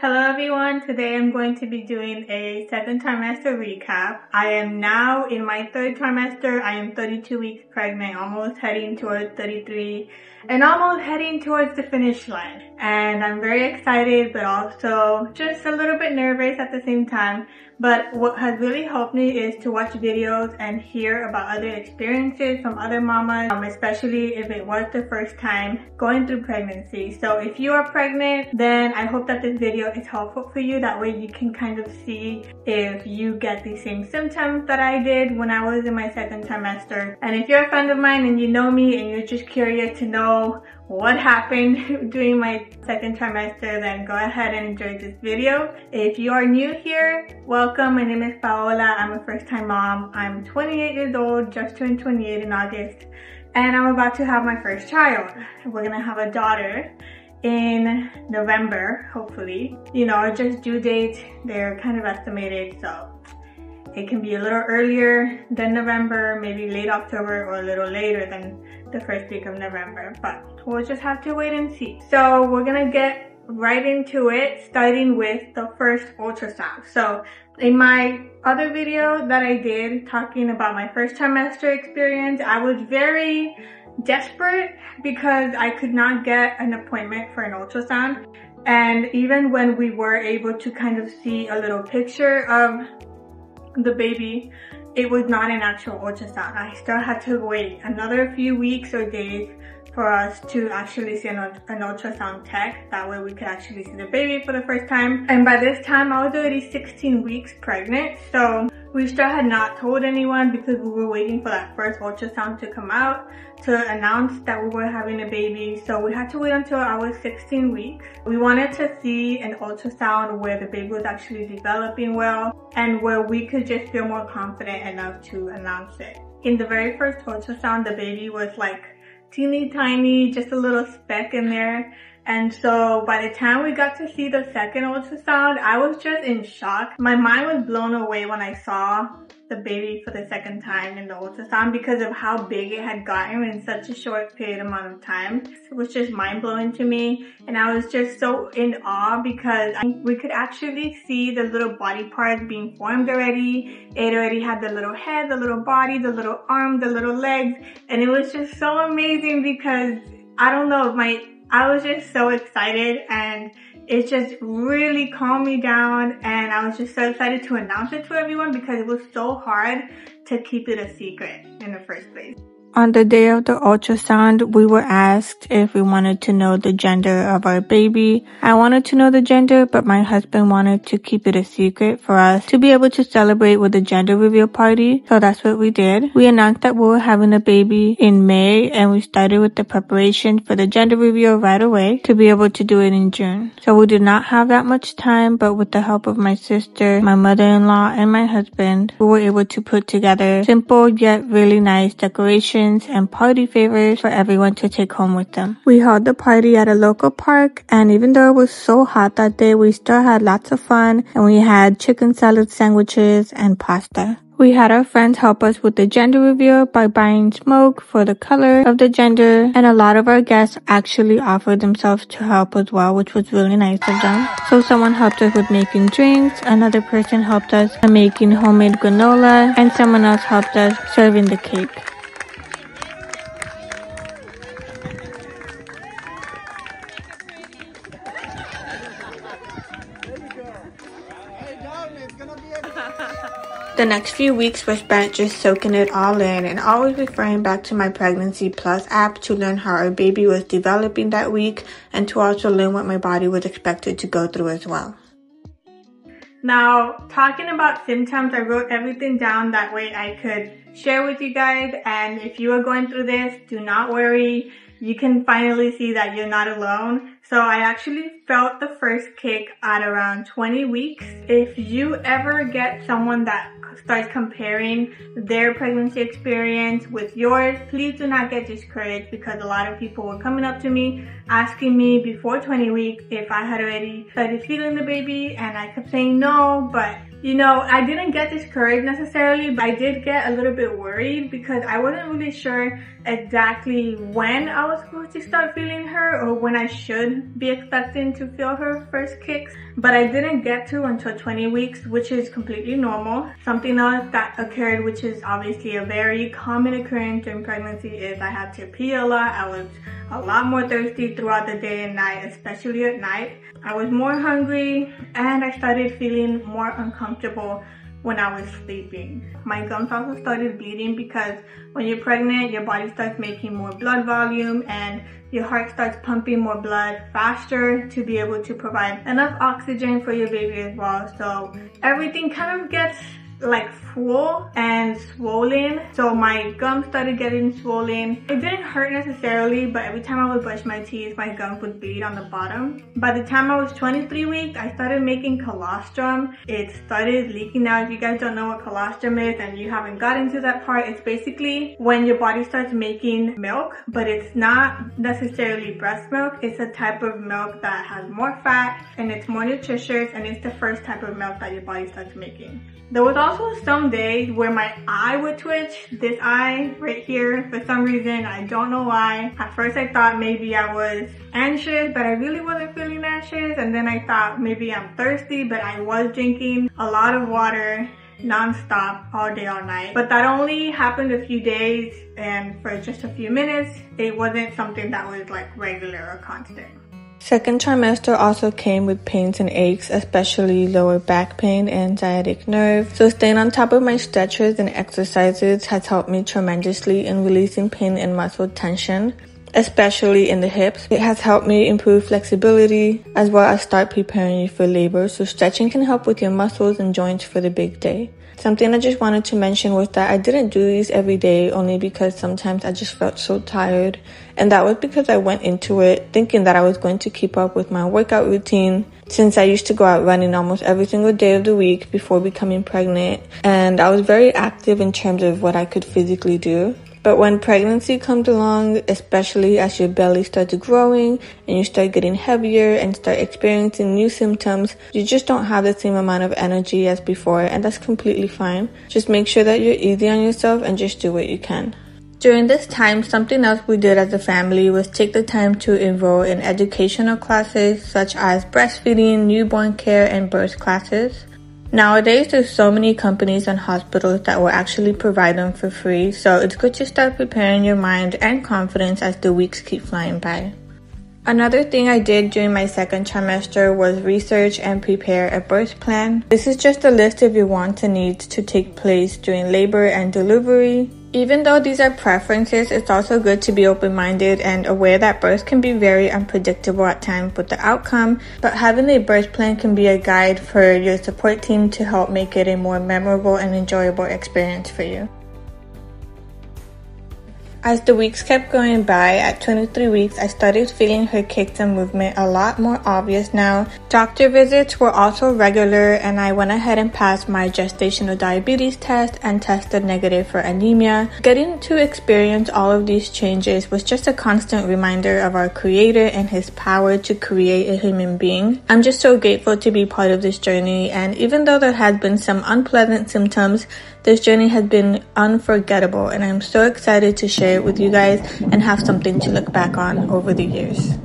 Hello everyone, today I'm going to be doing a second trimester recap. I am now in my third trimester. I am 32 weeks pregnant, almost heading towards 33 and almost heading towards the finish line. And I'm very excited but also just a little bit nervous at the same time. But what has really helped me is to watch videos and hear about other experiences from other mamas, especially if it was the first time going through pregnancy. So if you are pregnant, then I hope that this video is helpful for you. That way you can kind of see if you get the same symptoms that I did when I was in my second trimester. And if you're a friend of mine and you know me and you're just curious to know what happened during my second trimester, then go ahead and enjoy this video. If you are new here, welcome. My name is Paola. I'm a first-time mom. I'm 28 years old, just turned 28 in August, and I'm about to have my first child. We're gonna have a daughter in November, hopefully. You know, just due dates, they're kind of estimated, so it can be a little earlier than November, maybe late October, or a little later than the first week of November, but we'll just have to wait and see. So we're gonna get right into it, starting with the first ultrasound. So in my other video that I did talking about my first trimester experience, I was very desperate because I could not get an appointment for an ultrasound. And even when we were able to kind of see a little picture of the baby, it was not an actual ultrasound. I still had to wait another few weeks or days for us to actually see an ultrasound tech. That way we could actually see the baby for the first time. And by this time I was already 16 weeks pregnant. So we still had not told anyone because we were waiting for that first ultrasound to come out to announce that we were having a baby. So we had to wait until I was 16 weeks. We wanted to see an ultrasound where the baby was actually developing well and where we could just feel more confident enough to announce it. In the very first ultrasound, the baby was like teeny tiny, just a little speck in there. And so by the time we got to see the second ultrasound, I was just in shock. My mind was blown away when I saw the baby for the second time in the ultrasound because of how big it had gotten in such a short period amount of time. It was just mind-blowing to me, and I was just so in awe because we could actually see the little body parts being formed already. It already had the little head, the little body, the little arm, the little legs, and it was just so amazing because I don't know, I was just so excited, and it just really calmed me down, and I was just so excited to announce it to everyone because it was so hard to keep it a secret in the first place. On the day of the ultrasound, we were asked if we wanted to know the gender of our baby. I wanted to know the gender, but my husband wanted to keep it a secret for us to be able to celebrate with the gender reveal party. So that's what we did. We announced that we were having a baby in May, and we started with the preparation for the gender reveal right away to be able to do it in June. So we did not have that much time, but with the help of my sister, my mother-in-law, and my husband, we were able to put together simple yet really nice decorations and party favors for everyone to take home with them. We held the party at a local park, and even though it was so hot that day, we still had lots of fun, and we had chicken salad sandwiches and pasta. We had our friends help us with the gender reveal by buying smoke for the color of the gender, and a lot of our guests actually offered themselves to help as well, which was really nice of them. So someone helped us with making drinks, another person helped us making homemade granola, and someone else helped us serving the cake. The next few weeks were spent just soaking it all in and always referring back to my Pregnancy Plus app to learn how our baby was developing that week and to also learn what my body was expected to go through as well. Now, talking about symptoms, I wrote everything down that way I could share with you guys, and if you are going through this, do not worry. You can finally see that you're not alone. So I actually felt the first kick at around 20 weeks. If you ever get someone that starts comparing their pregnancy experience with yours, please do not get discouraged because a lot of people were coming up to me asking me before 20 weeks if I had already started feeling the baby, and I kept saying no, but you know, I didn't get discouraged necessarily, but I did get a little bit worried because I wasn't really sure exactly when I was supposed to start feeling her or when I should be expecting to to feel her first kicks, but I didn't get to until 20 weeks, which is completely normal. Something else that occurred, which is obviously a very common occurrence during pregnancy, is I had to pee a lot. I was a lot more thirsty throughout the day and night, especially at night. I was more hungry and I started feeling more uncomfortable when I was sleeping. My gums also started bleeding because when you're pregnant, your body starts making more blood volume and your heart starts pumping more blood faster to be able to provide enough oxygen for your baby as well. So everything kind of gets like full and swollen. So my gums started getting swollen. It didn't hurt necessarily, but every time I would brush my teeth, my gums would bleed on the bottom. By the time I was 23 weeks, I started making colostrum. It started leaking out. If you guys don't know what colostrum is and you haven't gotten to that part, it's basically when your body starts making milk, but it's not necessarily breast milk. It's a type of milk that has more fat and it's more nutritious, and it's the first type of milk that your body starts making. There was also some days where my eye would twitch, this eye right here, for some reason. I don't know why. At first I thought maybe I was anxious, but I really wasn't feeling anxious. And then I thought maybe I'm thirsty, but I was drinking a lot of water non-stop all day, all night. But that only happened a few days and for just a few minutes. It wasn't something that was like regular or constant. Second trimester also came with pains and aches, especially lower back pain and sciatic nerve. So staying on top of my stretches and exercises has helped me tremendously in releasing pain and muscle tension, especially in the hips. It has helped me improve flexibility as well as start preparing you for labor. So stretching can help with your muscles and joints for the big day. Something I just wanted to mention was that I didn't do these every day, only because sometimes I just felt so tired. And that was because I went into it thinking that I was going to keep up with my workout routine, since I used to go out running almost every single day of the week before becoming pregnant. And I was very active in terms of what I could physically do. But when pregnancy comes along, especially as your belly starts growing and you start getting heavier and start experiencing new symptoms, you just don't have the same amount of energy as before, and that's completely fine. Just make sure that you're easy on yourself and just do what you can. During this time, something else we did as a family was take the time to enroll in educational classes such as breastfeeding, newborn care, and birth classes. Nowadays, there's so many companies and hospitals that will actually provide them for free, so it's good to start preparing your mind and confidence as the weeks keep flying by. Another thing I did during my second trimester was research and prepare a birth plan. This is just a list of your wants and needs to take place during labor and delivery. Even though these are preferences, it's also good to be open-minded and aware that birth can be very unpredictable at times with the outcome, but having a birth plan can be a guide for your support team to help make it a more memorable and enjoyable experience for you. As the weeks kept going by, at 23 weeks, I started feeling her kicks and movement a lot more obvious now. Doctor visits were also regular, and I went ahead and passed my gestational diabetes test and tested negative for anemia. Getting to experience all of these changes was just a constant reminder of our Creator and His power to create a human being. I'm just so grateful to be part of this journey, and even though there has been some unpleasant symptoms, this journey has been unforgettable, and I'm so excited to share it with you guys and have something to look back on over the years.